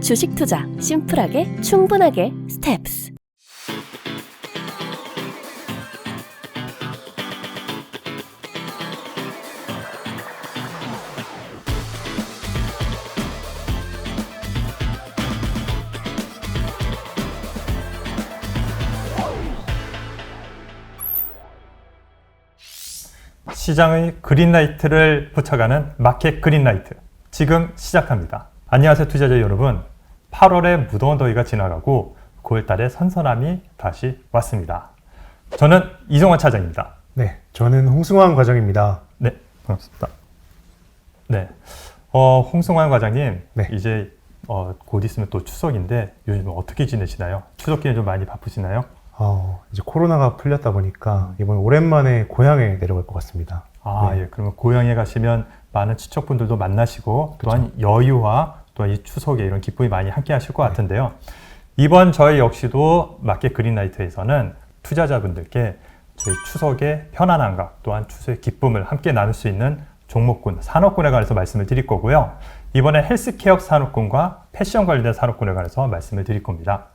주식 투자 심플하게 충분하게 스텝스. 시장의 그린라이트를 붙여가는 마켓 그린라이트 지금 시작합니다. 안녕하세요 투자자 여러분. 8월의 무더운 더위가 지나가고 9월달에 선선함이 다시 왔습니다. 저는 이종원 차장입니다. 네, 저는 홍승환 과장입니다. 네, 반갑습니다. 네, 홍승환 과장님, 네. 이제 곧 있으면 또 추석인데 요즘 어떻게 지내시나요? 추석 기간 좀 많이 바쁘시나요? 이제 코로나가 풀렸다 보니까 이번 오랜만에 고향에 내려갈 것 같습니다. 네. 예, 그러면 고향에 가시면 많은 친척분들도 만나시고 또한 여유와 또한 이 추석에 이런 기쁨이 많이 함께 하실 것 같은데요. 이번 저희 역시도 마켓 그린라이트에서는 투자자분들께 저희 추석의 편안함과 또한 추석의 기쁨을 함께 나눌 수 있는 종목군, 산업군에 관해서 말씀을 드릴 거고요. 이번에 헬스케어 산업군과 패션 관련된 산업군에 관해서 말씀을 드릴 겁니다.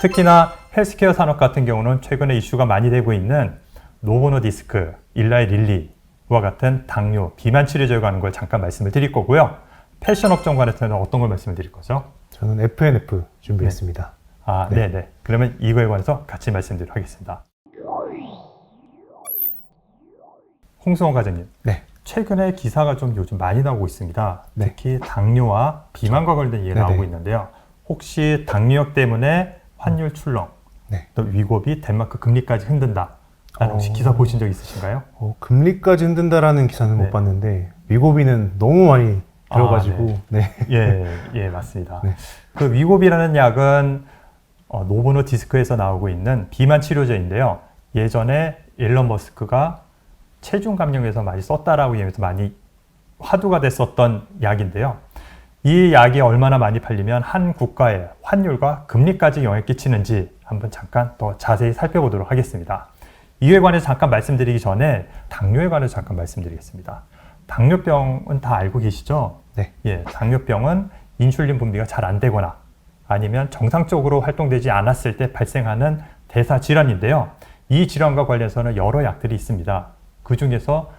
특히나 헬스케어 산업 같은 경우는 최근에 이슈가 많이 되고 있는 노보노디스크, 일라이 릴리와 같은 당뇨, 비만 치료제에 관한 걸 잠깐 말씀을 드릴 거고요. 패션 업종 관해서는 어떤 걸 말씀을 드릴 거죠? 저는 FNF 준비했습니다. 네. 네네. 그러면 이거에 관해서 같이 말씀드리도록 하겠습니다. 홍승환 과장님. 네. 최근에 기사가 좀 요즘 많이 나오고 있습니다. 네. 특히 당뇨와 비만과 관련된 얘기가 나오고 있는데요. 혹시 당뇨약 때문에 환율 출렁, 네. 또 위고비, 덴마크 금리까지 흔든다 라는 혹시 기사 보신 적 있으신가요? 금리까지 흔든다라는 기사는 네. 못 봤는데 위고비는 너무 많이 들어가지고 네. 예, 맞습니다. 네. 그 위고비라는 약은 노보노 디스크에서 나오고 있는 비만 치료제인데요. 예전에 일론 머스크가 체중 감량에서 많이 썼다라고 하면서 많이 화두가 됐었던 약인데요. 이 약이 얼마나 많이 팔리면 한 국가의 환율과 금리까지 영향을 끼치는지 한번 잠깐 더 자세히 살펴보도록 하겠습니다. 이에 관해서 잠깐 말씀드리기 전에 당뇨에 관해서 잠깐 말씀드리겠습니다. 당뇨병은 다 알고 계시죠? 네. 예, 당뇨병은 인슐린 분비가 잘 안 되거나 아니면 정상적으로 활동되지 않았을 때 발생하는 대사 질환인데요. 이 질환과 관련해서는 여러 약들이 있습니다. 그 중에서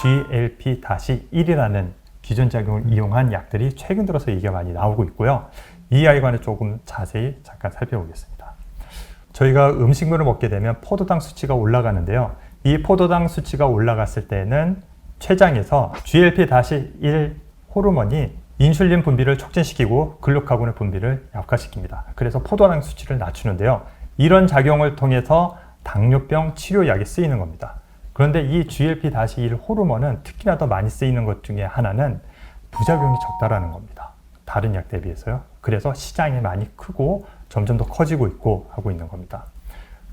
GLP-1이라는 기존작용을 이용한 약들이 최근 들어서 얘기가 많이 나오고 있고요. 이 약에 관해 조금 자세히 잠깐 살펴보겠습니다. 저희가 음식물을 먹게 되면 포도당 수치가 올라가는데요. 이 포도당 수치가 올라갔을 때는 췌장에서 GLP-1 호르몬이 인슐린 분비를 촉진시키고 글루카곤의 분비를 약화시킵니다. 그래서 포도당 수치를 낮추는데요. 이런 작용을 통해서 당뇨병 치료약에 쓰이는 겁니다. 그런데 이 GLP-1 호르몬은 특히나 더 많이 쓰이는 것 중에 하나는 부작용이 적다라는 겁니다. 다른 약 대비해서요. 그래서 시장이 많이 크고 점점 더 커지고 있고 하고 있는 겁니다.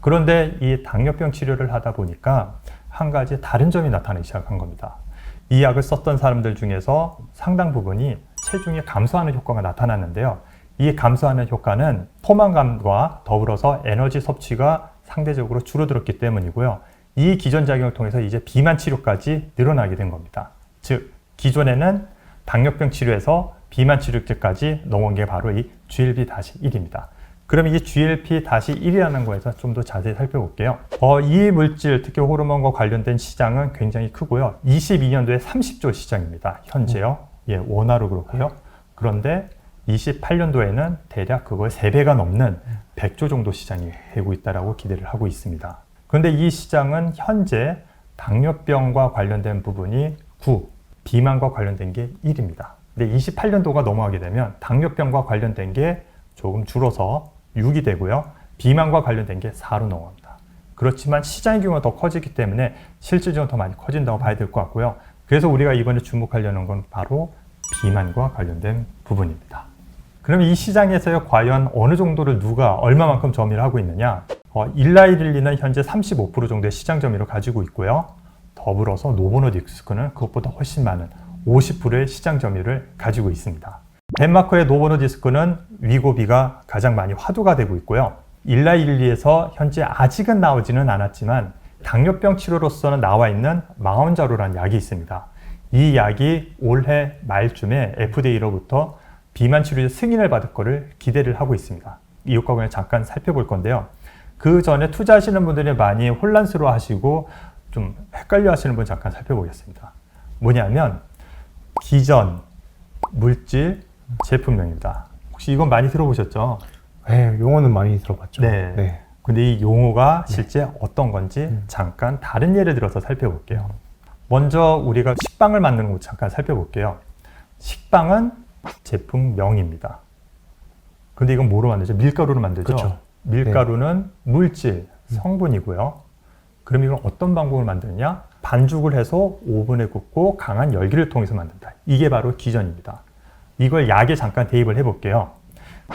그런데 이 당뇨병 치료를 하다 보니까 한 가지 다른 점이 나타나기 시작한 겁니다. 이 약을 썼던 사람들 중에서 상당 부분이 체중이 감소하는 효과가 나타났는데요. 이 감소하는 효과는 포만감과 더불어서 에너지 섭취가 상대적으로 줄어들었기 때문이고요. 이 기존작용을 통해서 이제 비만 치료까지 늘어나게 된 겁니다. 즉, 기존에는 당뇨병 치료에서 비만 치료까지 넘어온 게 바로 이 GLP-1입니다. 그럼 이 GLP-1이라는 거에서 좀 더 자세히 살펴볼게요. 이 물질, 특히 호르몬과 관련된 시장은 굉장히 크고요. 22년도에 30조 시장입니다. 현재요. 예, 원화로 그렇고요. 그런데 28년도에는 대략 그거의 3배가 넘는 100조 정도 시장이 되고 있다라고 기대를 하고 있습니다. 그런데 이 시장은 현재 당뇨병과 관련된 부분이 9, 비만과 관련된 게 1입니다. 근데 28년도가 넘어가게 되면 당뇨병과 관련된 게 조금 줄어서 6이 되고요. 비만과 관련된 게 4로 넘어갑니다. 그렇지만 시장의 규모가 더 커지기 때문에 실질적으로 더 많이 커진다고 봐야 될 것 같고요. 그래서 우리가 이번에 주목하려는 건 바로 비만과 관련된 부분입니다. 그럼 이 시장에서 과연 어느 정도를 누가 얼마만큼 점유를 하고 있느냐? 일라이릴리는 현재 35% 정도의 시장 점유를 가지고 있고요. 더불어서 노보노디스크는 그것보다 훨씬 많은 50%의 시장 점유를 가지고 있습니다. 덴마크의 노보노디스크는 위고비가 가장 많이 화두가 되고 있고요. 일라일리에서 현재 아직은 나오지는 않았지만 당뇨병 치료로서는 나와 있는 마운자로라는 약이 있습니다. 이 약이 올해 말쯤에 FDA로부터 비만 치료제 승인을 받을 거를 기대를 하고 있습니다. 이 효과를 잠깐 살펴볼 건데요. 그 전에 투자하시는 분들이 많이 혼란스러워 하시고 좀 헷갈려 하시는 분 잠깐 살펴보겠습니다. 뭐냐면 기전, 물질, 제품명입니다. 혹시 이건 많이 들어보셨죠? 네, 용어는 많이 들어봤죠. 네. 네. 근데 이 용어가 실제 어떤 건지 잠깐 다른 예를 들어서 살펴볼게요. 먼저 우리가 식빵을 만드는 거 잠깐 살펴볼게요. 식빵은 제품명입니다. 근데 이건 뭐로 만들죠? 밀가루로 만들죠? 그렇죠. 밀가루는 물질, 성분이고요. 그럼 이건 어떤 방법으로 만드느냐? 반죽을 해서 오븐에 굽고 강한 열기를 통해서 만든다. 이게 바로 기전입니다. 이걸 약에 잠깐 대입을 해볼게요.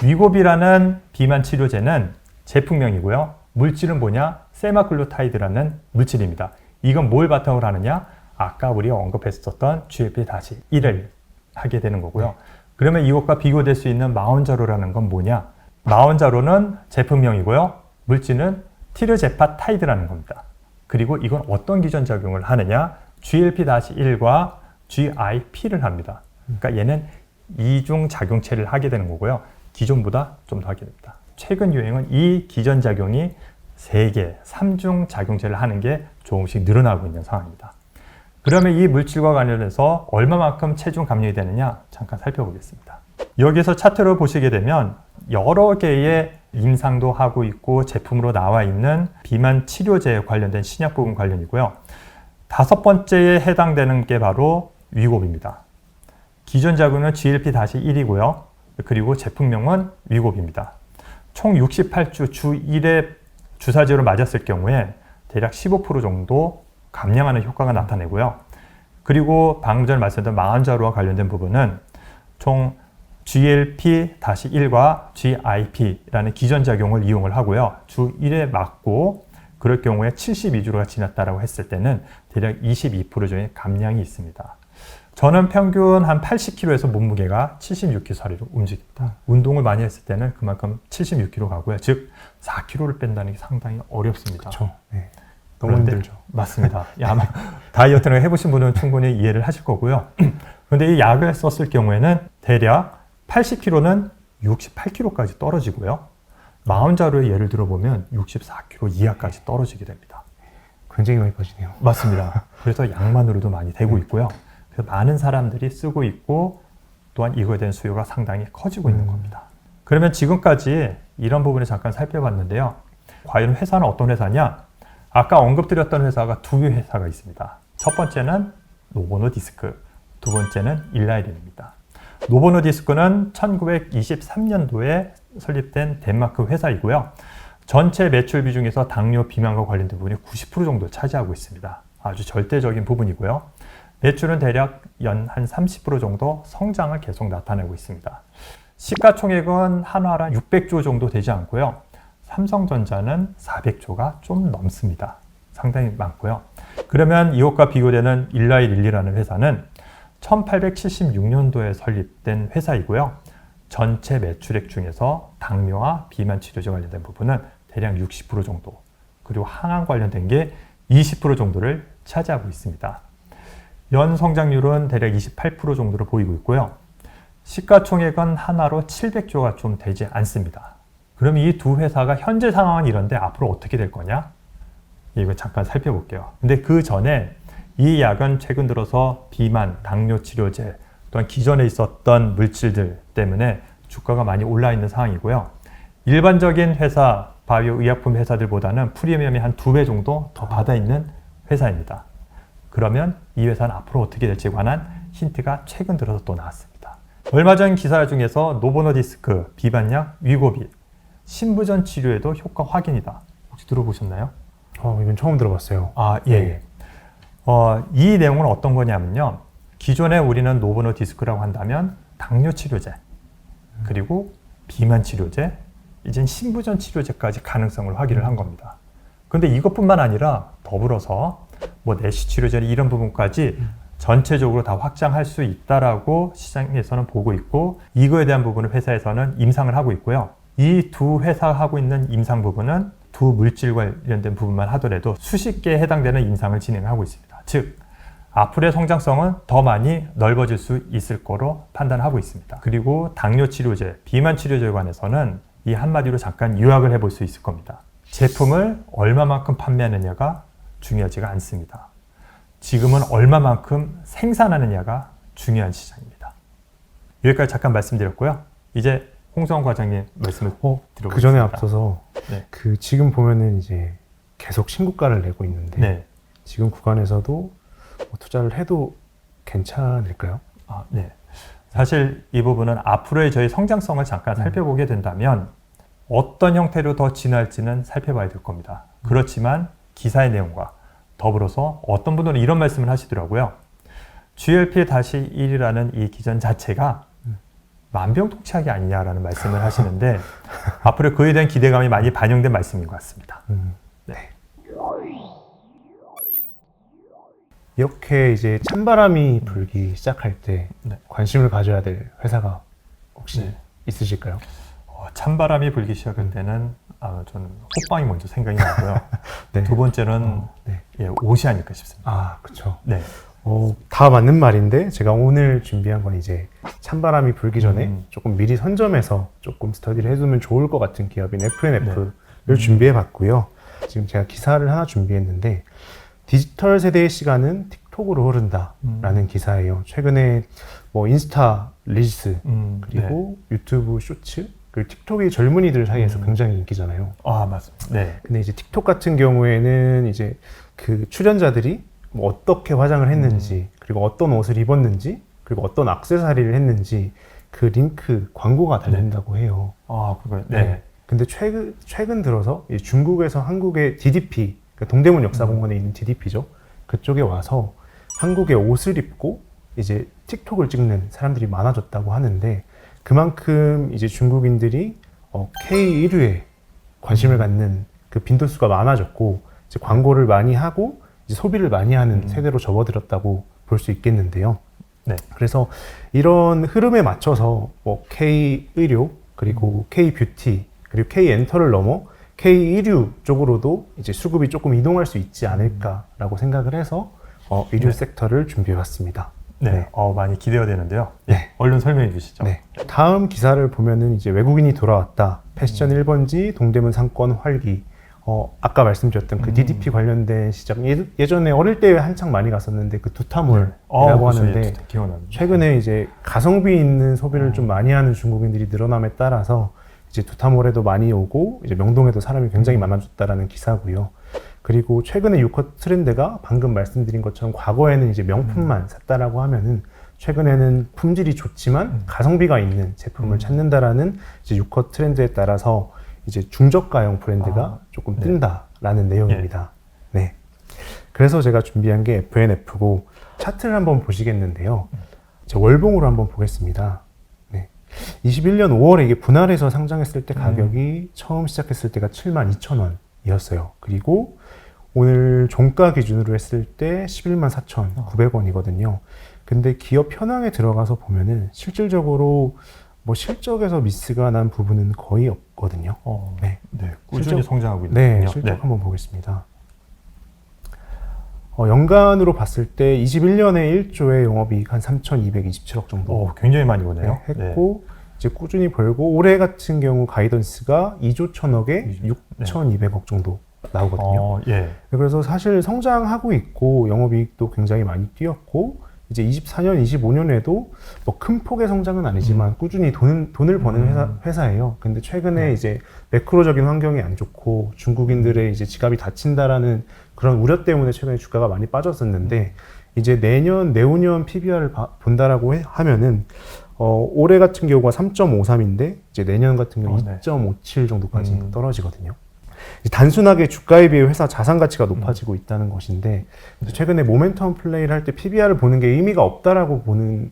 위고비라는 비만 치료제는 제품명이고요. 물질은 뭐냐? 세마글루타이드라는 물질입니다. 이건 뭘 바탕으로 하느냐? 아까 우리가 언급했었던 GLP-1을 하게 되는 거고요. 그러면 이것과 비교될 수 있는 마운자로라는 건 뭐냐? 마운자로는 제품명이고요. 물질은 티르제파타이드라는 겁니다. 그리고 이건 어떤 기전작용을 하느냐? GLP-1과 GIP를 합니다. 그러니까 얘는 이중 작용체를 하게 되는 거고요. 기존보다 좀 더 하게 됩니다. 최근 유행은 이 기전작용이 3개, 3중 작용체를 하는 게 조금씩 늘어나고 있는 상황입니다. 그러면 이 물질과 관련해서 얼마만큼 체중 감량이 되느냐 잠깐 살펴보겠습니다. 여기서 차트를 보시게 되면 여러 개의 임상도 하고 있고 제품으로 나와 있는 비만 치료제에 관련된 신약 부분 관련이고요. 5번째에 해당되는 게 바로 위고비입니다. 기존 작용은 GLP-1이고요. 그리고 제품명은 위고비입니다. 총 68주 주 1회 주사제로 맞았을 경우에 대략 15% 정도 감량하는 효과가 나타내고요. 그리고 방금 전에 말씀드린 마흔자루와 관련된 부분은 총 GLP-1과 GIP라는 기전작용을 이용을 하고요. 주 1회 맞고 그럴 경우에 72주가 지났다고 했을 때는 대략 22% 정도의 감량이 있습니다. 저는 평균 한 80kg에서 몸무게가 76kg 사이로 움직입니다. 운동을 많이 했을 때는 그만큼 76kg 가고요. 즉 4kg를 뺀다는 게 상당히 어렵습니다. 그렇죠. 네. 너무 힘들죠. 맞습니다. 아마 다이어트를 해보신 분은 충분히 이해를 하실 거고요. 그런데 이 약을 썼을 경우에는 대략 80kg는 68kg까지 떨어지고요. 마흔자루의 예를 들어보면 64kg 이하까지 떨어지게 됩니다. 굉장히 많이 빠지네요. 맞습니다. 그래서 약만으로도 많이 되고 있고요. 그래서 많은 사람들이 쓰고 있고 또한 이거에 대한 수요가 상당히 커지고 있는 겁니다. 그러면 지금까지 이런 부분을 잠깐 살펴봤는데요. 과연 회사는 어떤 회사냐? 아까 언급드렸던 회사가 2개 회사가 있습니다. 첫 번째는 노보노디스크, 두 번째는 일라이린입니다. 노보노디스크는 1923년도에 설립된 덴마크 회사이고요. 전체 매출 비중에서 당뇨, 비만과 관련된 부분이 90% 정도 차지하고 있습니다. 아주 절대적인 부분이고요. 매출은 대략 연 한 30% 정도 성장을 계속 나타내고 있습니다. 시가총액은 한화랑 600조 정도 되지 않고요. 삼성전자는 400조가 좀 넘습니다. 상당히 많고요. 그러면 이것과 비교되는 일라이릴리라는 회사는 1876년도에 설립된 회사이고요. 전체 매출액 중에서 당뇨와 비만 치료제 관련된 부분은 대략 60% 정도, 그리고 항암 관련된 게 20% 정도를 차지하고 있습니다. 연 성장률은 대략 28% 정도로 보이고 있고요. 시가총액은 하나로 700조가 좀 되지 않습니다. 그럼 이 두 회사가 현재 상황은 이런데 앞으로 어떻게 될 거냐? 이거 잠깐 살펴볼게요. 근데 그 전에 이 약은 최근 들어서 비만, 당뇨 치료제, 또한 기존에 있었던 물질들 때문에 주가가 많이 올라 있는 상황이고요. 일반적인 회사, 바이오 의약품 회사들보다는 프리미엄이 한 2배 정도 더 받아 있는 회사입니다. 그러면 이 회사는 앞으로 어떻게 될지에 관한 힌트가 최근 들어서 또 나왔습니다. 얼마 전 기사 중에서 노보노디스크, 비만약, 위고비, 신부전 치료에도 효과 확인이다. 혹시 들어보셨나요? 이건 처음 들어봤어요. 예. 이 내용은 어떤 거냐면요. 기존에 우리는 노보노디스크라고 한다면 당뇨 치료제, 그리고 비만 치료제, 이젠 신부전 치료제까지 가능성을 확인을 한 겁니다. 그런데 이것뿐만 아니라 더불어서 내시 치료제 이런 부분까지 전체적으로 다 확장할 수 있다라고 시장에서는 보고 있고, 이거에 대한 부분을 회사에서는 임상을 하고 있고요. 이 두 회사가 하고 있는 임상 부분은 두 물질 관련된 부분만 하더라도 수십 개에 해당되는 임상을 진행하고 있습니다. 즉 앞으로의 성장성은 더 많이 넓어질 수 있을 거로 판단하고 있습니다. 그리고 당뇨 치료제, 비만 치료제에 관해서는 이 한마디로 잠깐 요약을 해볼 수 있을 겁니다. 제품을 얼마만큼 판매하느냐가 중요하지가 않습니다. 지금은 얼마만큼 생산하느냐가 중요한 시장입니다. 여기까지 잠깐 말씀드렸고요. 이제 홍성원 과장님 말씀을 들어보겠습니다. 그 전에 앞서서 네. 그 지금 보면은 이제 계속 신고가를 내고 있는데 네. 지금 구간에서도 뭐 투자를 해도 괜찮을까요? 네. 사실 이 부분은 앞으로의 저희 성장성을 잠깐 살펴보게 된다면 어떤 형태로 더 진화할지는 살펴봐야 될 겁니다. 그렇지만 기사의 내용과 더불어서 어떤 분들은 이런 말씀을 하시더라고요. GLP-1이라는 이 기전 자체가 만병통치약이 아니냐라는 말씀을 하시는데 앞으로 그에 대한 기대감이 많이 반영된 말씀인 것 같습니다. 네. 이렇게 이제 찬바람이 불기 시작할 때 네. 관심을 가져야 될 회사가 혹시 네. 있으실까요? 찬바람이 불기 시작할 때는 저는 호빵이 먼저 생각이 나고요. 네. 두 번째는 네. 옷이 아닐까 싶습니다. 아, 그렇죠. 네. 다 맞는 말인데 제가 오늘 준비한 건 이제 찬바람이 불기 전에 조금 미리 선점해서 조금 스터디를 해두면 좋을 것 같은 기업인 FNF를 준비해 봤고요. 지금 제가 기사를 하나 준비했는데 디지털 세대의 시간은 틱톡으로 흐른다라는 기사예요. 최근에 뭐 인스타 릴스 그리고 유튜브 쇼츠 그리고 틱톡이 젊은이들 사이에서 굉장히 인기잖아요. 아, 맞습니다. 네. 근데 이제 틱톡 같은 경우에는 이제 그 출연자들이 뭐 어떻게 화장을 했는지 그리고 어떤 옷을 입었는지 그리고 어떤 액세서리를 했는지 그 링크 광고가 달린다고 해요. 아, 그거요? 네. 근데 최근 들어서 이 중국에서 한국의 DDP, 그러니까 동대문 역사공원에 있는 DDP죠. 그쪽에 와서 한국의 옷을 입고 이제 틱톡을 찍는 사람들이 많아졌다고 하는데 그만큼 이제 중국인들이 K1류에 관심을 갖는 그 빈도수가 많아졌고 이제 광고를 많이 하고 이제 소비를 많이 하는 세대로 접어들었다고 볼 수 있겠는데요. 네. 그래서 이런 흐름에 맞춰서 뭐 K 의료 그리고 K-뷰티 그리고 K-엔터를 넘어 K-의류 쪽으로도 이제 수급이 조금 이동할 수 있지 않을까라고 생각을 해서 의류 섹터를 준비해봤습니다. 네. 많이 기대가 되는데요. 네. 얼른 설명해 주시죠. 네. 다음 기사를 보면은 이제 외국인이 돌아왔다. 패션 1번지 동대문 상권 활기. 아까 말씀드렸던 그 DDP 관련된 시장 예전에 어릴 때 한창 많이 갔었는데 그 두타몰이라고 하는데 최근에 이제 가성비 있는 소비를 좀 많이 하는 중국인들이 늘어남에 따라서 이제 두타몰에도 많이 오고 이제 명동에도 사람이 굉장히 많아졌다라는 기사고요. 그리고 최근에 유컷 트렌드가 방금 말씀드린 것처럼 과거에는 이제 명품만 샀다라고 하면은 최근에는 품질이 좋지만 가성비가 있는 제품을 찾는다라는 이제 유컷 트렌드에 따라서 이제 중저가형 브랜드가 조금 뜬다라는 내용입니다. 네. 그래서 제가 준비한 게 FNF고 차트를 한번 보시겠는데요. 제 월봉으로 한번 보겠습니다. 네. 21년 5월에 이게 분할해서 상장했을 때 가격이 처음 시작했을 때가 72,000원이었어요. 그리고 오늘 종가 기준으로 했을 때 114,900원이거든요. 근데 기업 현황에 들어가서 보면은 실질적으로 뭐 실적에서 미스가 난 부분은 거의 없거든요. 네. 네. 꾸준히 성장하고 있군요. 네, 실적 한번 보겠습니다. 연간으로 봤을 때 21년에 1조의 영업이익 한 3,227억 정도. 굉장히 많이 보네요. 했고 이제 꾸준히 벌고 올해 같은 경우 가이던스가 2조 1,000억에 6,200억 정도 나오거든요. 그래서 사실 성장하고 있고 영업이익도 굉장히 많이 뛰었고 이제 24년, 25년에도 뭐 큰 폭의 성장은 아니지만 꾸준히 돈을 버는 회사예요. 근데 최근에 이제 매크로적인 환경이 안 좋고 중국인들의 이제 지갑이 닫힌다라는 그런 우려 때문에 최근에 주가가 많이 빠졌었는데 이제 내후년 PBR을 본다라고 하면은 올해 같은 경우가 3.53인데 이제 내년 같은 경우 2.57 정도까지 떨어지거든요. 단순하게 주가에 비해 회사 자산 가치가 높아지고 있다는 것인데 최근에 모멘텀 플레이를 할 때 PBR을 보는 게 의미가 없다라고 보는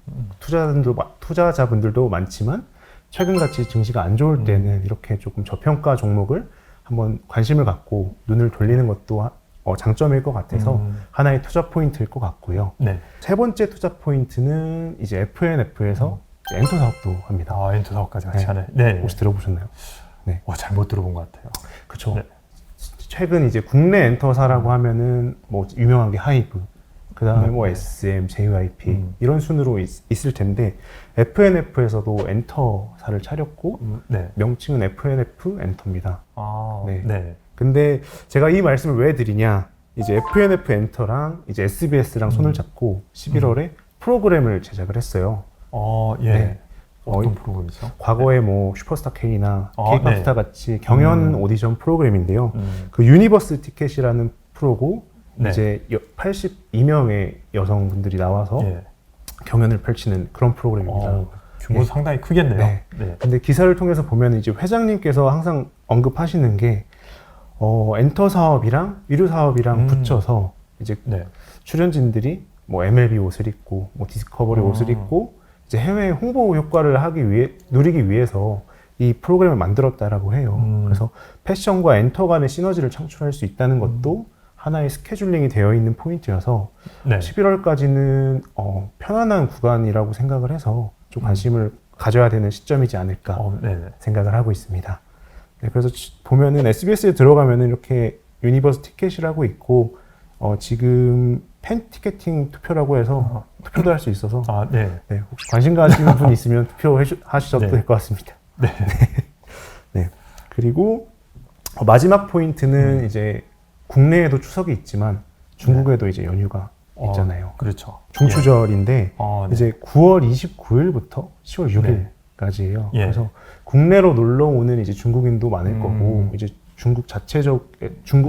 투자자분들도 많지만 최근 같이 증시가 안 좋을 때는 이렇게 조금 저평가 종목을 한번 관심을 갖고 눈을 돌리는 것도 장점일 것 같아서 하나의 투자 포인트일 것 같고요. 세 번째 투자 포인트는 이제 FNF에서 엔터 사업도 합니다. 엔터 사업까지 같이 하네. 네. 혹시 들어보셨나요? 네. 잘못 들어본 것 같아요. 그렇죠. 최근 이제 국내 엔터사라고 하면은 뭐 유명한 게 하이브, 그 다음에 네. 뭐 SM, JYP 음. 이런 순으로 있을 텐데 FNF에서도 엔터사를 차렸고 네. 명칭은 FNF 엔터입니다. 아, 네. 네. 근데 제가 이 말씀을 왜 드리냐? 이제 FNF 엔터랑 이제 SBS랑 손을 잡고 11월에 프로그램을 제작을 했어요. 예. 네. 어떤 프로그램이죠? 과거에 뭐 슈퍼스타 K나 아, K팝스타 같이 경연 오디션 프로그램인데요. 음. 그 유니버스 티켓이라는 프로고 네. 이제 82명의 여성분들이 나와서 예. 경연을 펼치는 그런 프로그램입니다. 규모 네. 상당히 크겠네요. 네. 네. 근데 기사를 통해서 보면 이제 회장님께서 항상 언급하시는 게 엔터 사업이랑 위료 사업이랑 붙여서 이제 네. 출연진들이 뭐 MLB 옷을 입고 뭐 디스커버리 옷을 입고 이제 해외 홍보 효과를 누리기 위해서 이 프로그램을 만들었다라고 해요. 그래서 패션과 엔터 간의 시너지를 창출할 수 있다는 것도 하나의 스케줄링이 되어 있는 포인트여서 네. 11월까지는 편안한 구간이라고 생각을 해서 좀 관심을 가져야 되는 시점이지 않을까 네네. 생각을 하고 있습니다. 네, 그래서 보면은 SBS에 들어가면은 이렇게 유니버스 티켓이라고 있고 지금 팬 티켓팅 투표라고 해서 투표도 할 수 있어서 네. 네, 혹시 관심 가시는 분 있으면 투표하셔도 네. 될 것 같습니다. 네. 네. 그리고 마지막 포인트는 이제 국내에도 추석이 있지만 중국에도 이제 연휴가 있잖아요. 그렇죠. 중추절인데 네. 이제 9월 29일부터 10월 6일까지예요. 예. 그래서 국내로 놀러 오는 이제 중국인도 많을 거고 이제 중국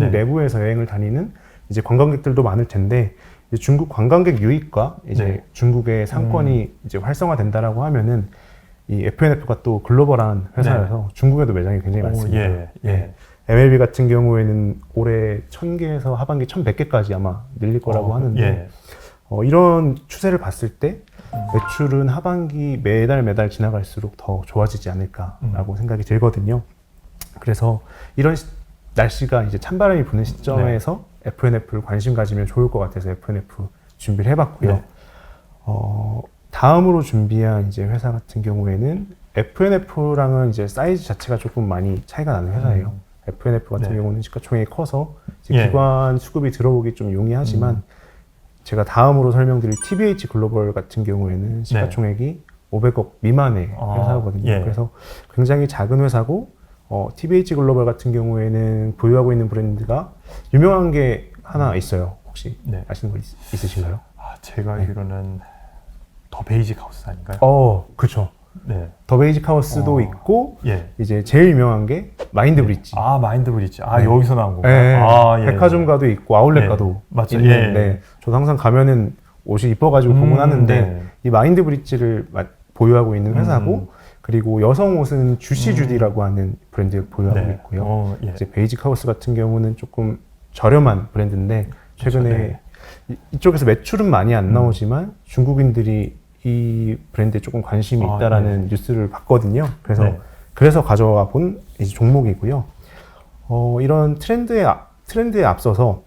네. 내부에서 여행을 다니는 이제 관광객들도 많을 텐데 이제 중국 관광객 유입과 이제 네. 중국의 상권이 이제 활성화된다라고 하면은 이 FNF가 또 글로벌한 회사여서 중국에도 매장이 굉장히 많습니다. 예. 네. MLB 같은 경우에는 올해 1000개에서 하반기 1100개까지 아마 늘릴 거라고 하는데 예. 이런 추세를 봤을 때 매출은 하반기 매달 지나갈수록 더 좋아지지 않을까라고 생각이 들거든요. 그래서 이런 날씨가 이제 찬바람이 부는 시점에서 FNF를 관심 가지면 좋을 것 같아서 FNF 준비를 해봤고요. 네. 다음으로 준비한 이제 회사 같은 경우에는 FNF랑은 이제 사이즈 자체가 조금 많이 차이가 나는 회사예요. FNF 같은 네. 경우는 시가총액이 커서 이제 예. 기관 수급이 들어오기 좀 용이하지만 제가 다음으로 설명드릴 TBH 글로벌 같은 경우에는 시가총액이 500억 미만의 회사거든요. 예. 그래서 굉장히 작은 회사고 TBH 글로벌 같은 경우에는 보유하고 있는 브랜드가 유명한 게 하나 있어요. 혹시 네. 아시는 거 있으신가요? 제가 알기로는 더 베이직 하우스 아닌가요? 그렇죠. 네. 더 베이직 하우스도 있고 예. 이제 제일 유명한 게 마인드 브릿지. 마인드 브릿지. 네. 여기서 나온 건가요? 네. 예. 백화점가도 있고 아울렛가도 맞죠. 있는데 저도 항상 가면은 옷이 이뻐가지고 보곤 하는데 네. 이 마인드 브릿지를 보유하고 있는 회사고 그리고 여성 옷은 주시 주디라고 하는 브랜드 보유하고 네. 있고요. 예. 이제 베이직 하우스 같은 경우는 조금 저렴한 브랜드인데 최근에 그렇죠. 네. 이쪽에서 매출은 많이 안 나오지만 중국인들이 이 브랜드에 조금 관심이 있다라는 뉴스를 봤거든요. 그래서 가져와 본 이제 종목이고요. 이런 트렌드에 앞서서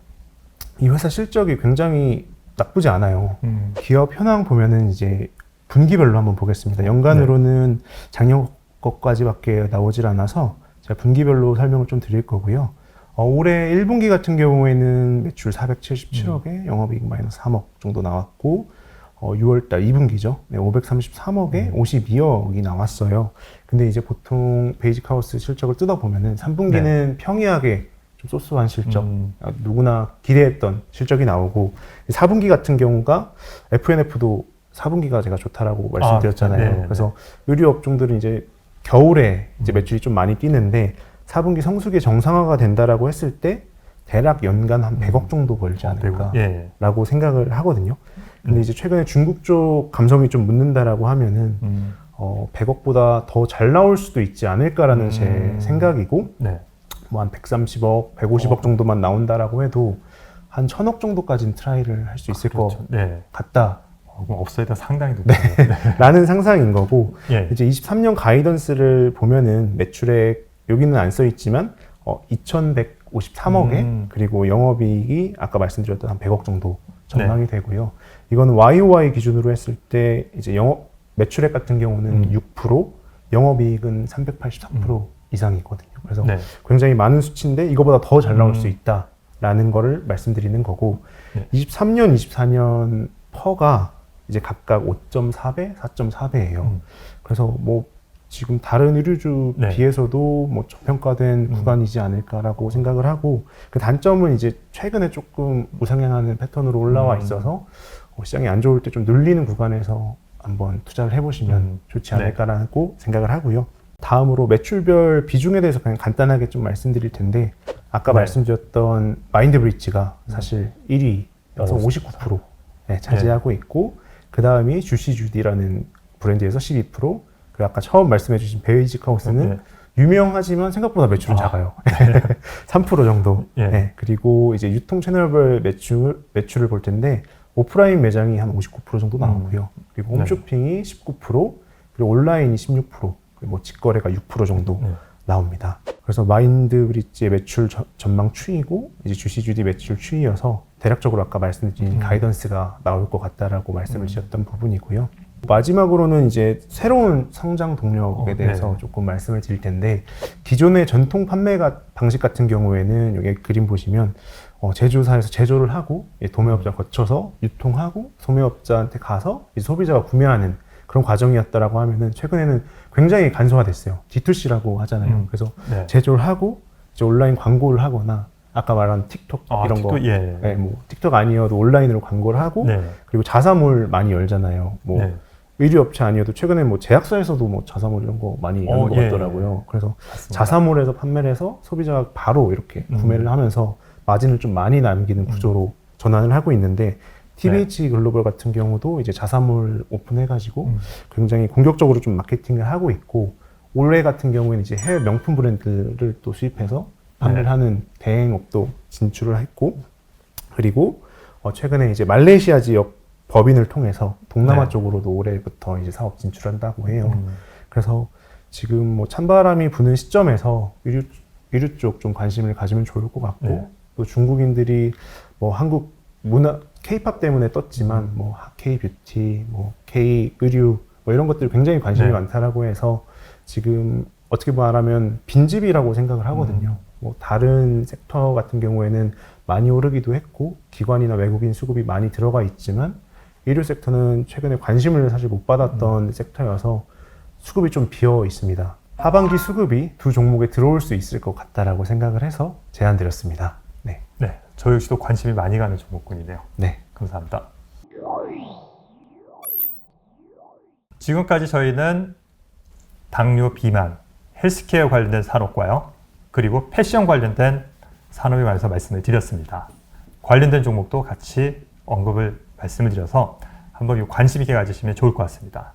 이 회사 실적이 굉장히 나쁘지 않아요. 기업 현황 보면은 이제 분기별로 한번 보겠습니다. 연간으로는 작년 것까지밖에 나오질 않아서 제가 분기별로 설명을 좀 드릴 거고요. 올해 1분기 같은 경우에는 매출 477억에 영업이익 마이너스 3억 정도 나왔고 6월달 2분기죠. 533억에 52억이 나왔어요. 근데 이제 보통 베이직 하우스 실적을 뜯어보면은 3분기는 평이하게 좀 소소한 실적, 누구나 기대했던 실적이 나오고 4분기 같은 경우가 FNF도 4분기가 제가 좋다라고 말씀드렸잖아요. 그래서 의류 업종들은 이제 겨울에 이제 매출이 좀 많이 뛰는데 4분기 성수기 정상화가 된다라고 했을 때 대략 연간 한 100억 정도 벌지 않을까라고 생각을 하거든요. 근데 이제 최근에 중국 쪽 감성이 좀 묻는다라고 하면은 100억보다 더 잘 나올 수도 있지 않을까라는 제 생각이고 뭐 한 130억, 150억 정도만 나온다라고 해도 한 1000억 정도까지는 트라이를 할 수 있을 것 같다. 그럼 업사이드가 상당히 높네요. 라는 상상인 거고 예. 이제 23년 가이던스를 보면은 매출액 여기는 안 써 있지만 2153억에 그리고 영업이익이 아까 말씀드렸던 한 100억 정도 전망이 되고요. 이거는 YOY 기준으로 했을 때 이제 매출액 같은 경우는 6%, 영업이익은 383% 이상이거든요. 그래서 굉장히 많은 수치인데 이거보다 더 잘 나올 수 있다. 라는 거를 말씀드리는 거고, 네. 23년, 24년 퍼가 이제 각각 5.4배, 4.4배예요. 그래서 뭐 지금 다른 의류주 네. 비해서도 뭐 저평가된 구간이지 않을까라고 생각을 하고, 그 단점은 이제 최근에 조금 우상향하는 패턴으로 올라와 있어서 시장이 안 좋을 때 좀 눌리는 구간에서 한번 투자를 해보시면 좋지 않을까라고 생각을 하고요. 다음으로 매출별 비중에 대해서 그냥 간단하게 좀 말씀드릴 텐데, 아까 네. 말씀드렸던 마인드 브릿지가 사실 1위여서 59% 네, 차지하고 있고, 그 다음이 주시 주디라는 브랜드에서 12%, 그리고 아까 처음 말씀해주신 베이직 하우스는 네. 유명하지만 생각보다 매출은 작아요. 3% 정도. 예. 네, 그리고 이제 유통 채널별 매출을 볼 텐데, 오프라인 매장이 한 59% 정도 나오고요. 그리고 홈쇼핑이 19%, 그리고 온라인이 16%, 그리고 뭐 직거래가 6% 정도 나옵니다. 그래서 마인드 브릿지의 매출 전망 추이고, 이제 주시 주디 매출 추이여서 대략적으로 아까 말씀드린 가이던스가 나올 것 같다라고 말씀을 드렸던 부분이고요. 마지막으로는 이제 새로운 성장 동력에 대해서 조금 말씀을 드릴 텐데, 기존의 전통 판매가 방식 같은 경우에는 여기 그림 보시면 제조사에서 제조를 하고 도매업자 거쳐서 유통하고 소매업자한테 가서 이제 소비자가 구매하는 그런 과정이었다라고 하면은, 최근에는 굉장히 간소화됐어요. D2C라고 하잖아요. 그래서 제조를 하고 이제 온라인 광고를 하거나, 아까 말한 틱톡 이런 거, 네, 뭐 틱톡 아니어도 온라인으로 광고를 하고, 그리고 자사몰 많이 열잖아요. 뭐 의류업체 아니어도 최근에 뭐 제약사에서도 뭐 자사몰 이런 거 많이 여는 것 같더라고요. 그래서 맞습니다. 자사몰에서 판매를 해서 소비자가 바로 이렇게 구매를 하면서 마진을 좀 많이 남기는 구조로 전환을 하고 있는데, TBH 글로벌 같은 경우도 이제 자사몰 오픈해가지고 굉장히 공격적으로 좀 마케팅을 하고 있고, 올해 같은 경우에는 이제 해외 명품 브랜드를 또 수입해서 판매를 하는 대행업도 진출을 했고, 그리고 최근에 이제 말레이시아 지역 법인을 통해서 동남아 쪽으로도 올해부터 이제 사업 진출한다고 해요. 그래서 지금 뭐 찬바람이 부는 시점에서 의류 쪽 좀 관심을 가지면 좋을 것 같고, 또 중국인들이 뭐 한국 문화, K-팝 때문에 떴지만 뭐 K-뷰티, 뭐 K-의류 뭐 이런 것들이 굉장히 관심이 많다라고 해서 지금 어떻게 말하면 빈집이라고 생각을 하거든요. 뭐 다른 섹터 같은 경우에는 많이 오르기도 했고, 기관이나 외국인 수급이 많이 들어가 있지만, 의류 섹터는 최근에 관심을 사실 못 받았던 섹터여서 수급이 좀 비어 있습니다. 하반기 수급이 두 종목에 들어올 수 있을 것 같다라고 생각을 해서 제안드렸습니다. 네. 네, 저 역시도 관심이 많이 가는 종목군이네요. 네. 감사합니다. 지금까지 저희는 당뇨, 비만, 헬스케어 관련된 산업과요, 그리고 패션 관련된 산업에 관해서 말씀을 드렸습니다. 관련된 종목도 같이 말씀을 드려서 한번 관심 있게 가지시면 좋을 것 같습니다.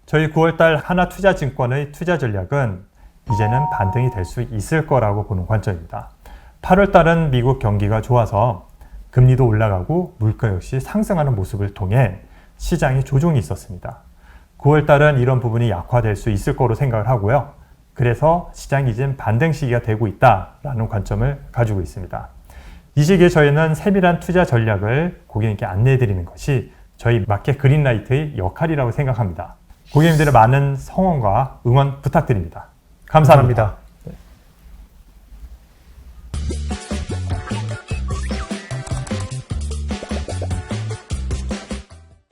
저희 9월달 하나투자증권의 투자 전략은 이제는 반등이 될 수 있을 거라고 보는 관점입니다. 8월달은 미국 경기가 좋아서 금리도 올라가고 물가 역시 상승하는 모습을 통해 시장이 조정이 있었습니다. 9월달은 이런 부분이 약화될 수 있을 거로 생각을 하고요. 그래서 시장이 이제 반등 시기가 되고 있다라는 관점을 가지고 있습니다. 이 시기에 저희는 세밀한 투자 전략을 고객님께 안내해 드리는 것이 저희 마켓 그린라이트의 역할이라고 생각합니다. 고객님들의 많은 성원과 응원 부탁드립니다. 감사합니다.